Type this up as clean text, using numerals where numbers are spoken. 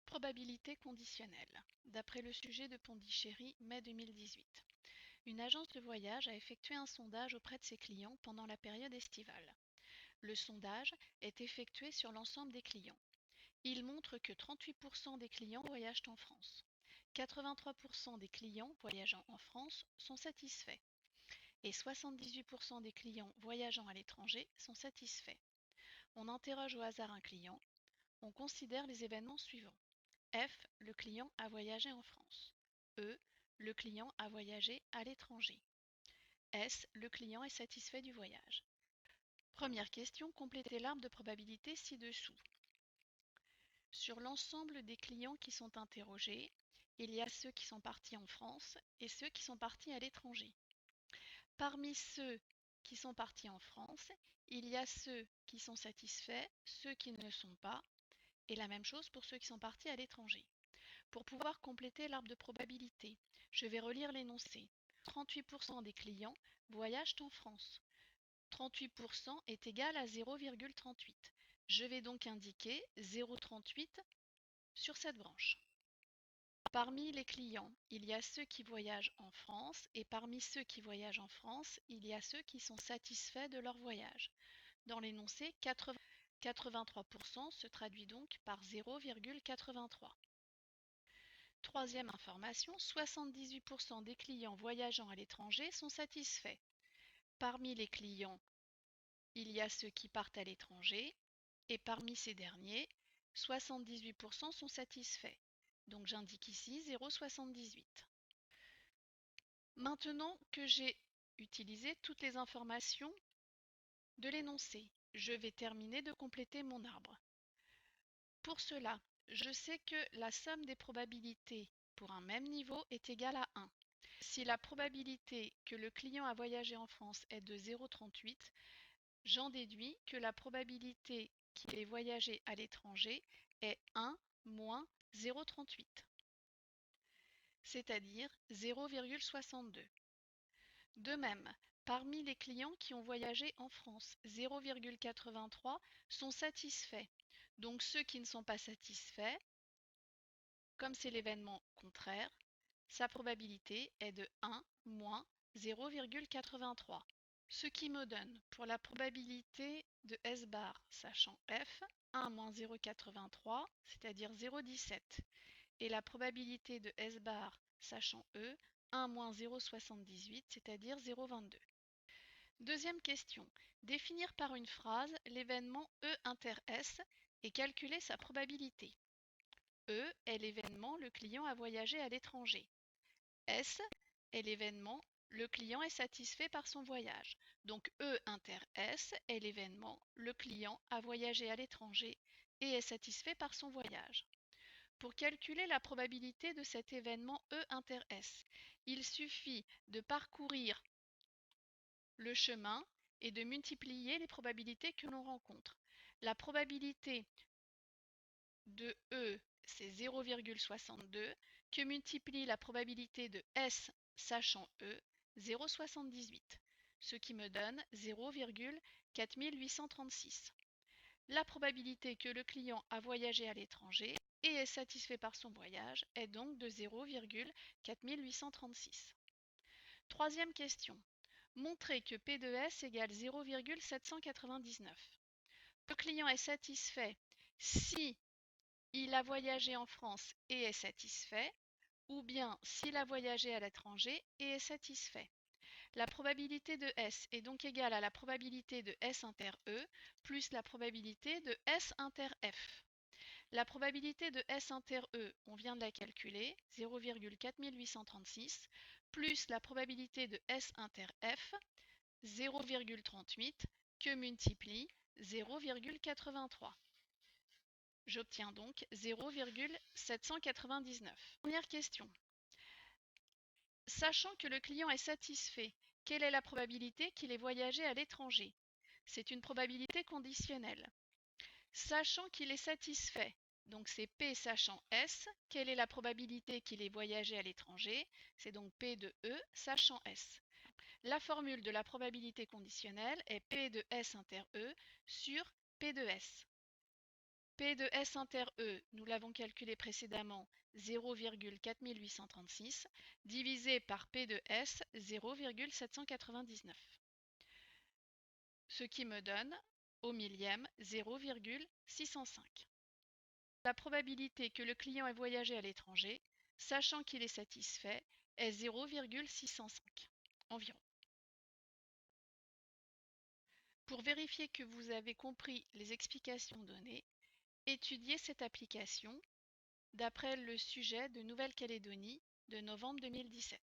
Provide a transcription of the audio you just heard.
Probabilité conditionnelle. D'après le sujet de Pondichéry, mai 2018. Une agence de voyage a effectué un sondage auprès de ses clients pendant la période estivale. Le sondage est effectué sur l'ensemble des clients. Il montre que 38% des clients voyagent en France. 83% des clients voyageant en France sont satisfaits et 78% des clients voyageant à l'étranger sont satisfaits. On interroge au hasard un client. On considère les événements suivants. F. Le client a voyagé en France. E. Le client a voyagé à l'étranger. S. Le client est satisfait du voyage. Première question, complétez l'arbre de probabilité ci-dessous. Sur l'ensemble des clients qui sont interrogés, il y a ceux qui sont partis en France et ceux qui sont partis à l'étranger. Parmi ceux qui sont partis en France, il y a ceux qui sont satisfaits, ceux qui ne le sont pas, et la même chose pour ceux qui sont partis à l'étranger. Pour pouvoir compléter l'arbre de probabilité, je vais relire l'énoncé. 38% des clients voyagent en France. 38% est égal à 0,38. Je vais donc indiquer 0,38 sur cette branche. Parmi les clients, il y a ceux qui voyagent en France et parmi ceux qui voyagent en France, il y a ceux qui sont satisfaits de leur voyage. Dans l'énoncé, 83% se traduit donc par 0,83. Troisième information, 78% des clients voyageant à l'étranger sont satisfaits. Parmi les clients, il y a ceux qui partent à l'étranger et parmi ces derniers, 78% sont satisfaits. Donc j'indique ici 0,78. Maintenant que j'ai utilisé toutes les informations de l'énoncé, je vais terminer de compléter mon arbre. Pour cela, je sais que la somme des probabilités pour un même niveau est égale à 1. Si la probabilité que le client a voyagé en France est de 0,38, j'en déduis que la probabilité qu'il ait voyagé à l'étranger est 1 moins 0,38, c'est-à-dire 0,62. De même, parmi les clients qui ont voyagé en France, 0,83 sont satisfaits. Donc ceux qui ne sont pas satisfaits, comme c'est l'événement contraire, sa probabilité est de 1 moins 0,83. Ce qui me donne, pour la probabilité de S bar sachant F, 1 moins 0,83, c'est-à-dire 0,17. Et la probabilité de S bar sachant E, 1 moins 0,78, c'est-à-dire 0,22. Deuxième question. Définir par une phrase l'événement E inter S et calculer sa probabilité. E est l'événement le client a voyagé à l'étranger. S est l'événement le client est satisfait par son voyage. Donc E inter S est l'événement le client a voyagé à l'étranger et est satisfait par son voyage. Pour calculer la probabilité de cet événement E inter S, il suffit de parcourir le chemin et de multiplier les probabilités que l'on rencontre. La probabilité de E, c'est 0,62, que multiplie la probabilité de S sachant E, 0,78, ce qui me donne 0,4836. La probabilité que le client a voyagé à l'étranger et est satisfait par son voyage est donc de 0,4836. Troisième question. Montrer que P de S égale 0,799. Le client est satisfait si il a voyagé en France et est satisfait, ou bien s'il a voyagé à l'étranger et est satisfait. La probabilité de S est donc égale à la probabilité de S inter E plus la probabilité de S inter F. La probabilité de S inter E, on vient de la calculer, 0,4836, plus la probabilité de S inter F, 0,38, que multiplie 0,83. J'obtiens donc 0,799. Première question. Sachant que le client est satisfait, quelle est la probabilité qu'il ait voyagé à l'étranger? C'est une probabilité conditionnelle. Sachant qu'il est satisfait, donc c'est P sachant S, quelle est la probabilité qu'il ait voyagé à l'étranger? C'est donc P de E sachant S. La formule de la probabilité conditionnelle est P de S inter E sur P de S. P de S inter E, nous l'avons calculé précédemment, 0,4836, divisé par P de S, 0,799. Ce qui me donne, au millième, 0,605. La probabilité que le client ait voyagé à l'étranger, sachant qu'il est satisfait, est 0,605 environ. Pour vérifier que vous avez compris les explications données, étudiez cette application d'après le sujet de Nouvelle-Calédonie de novembre 2017.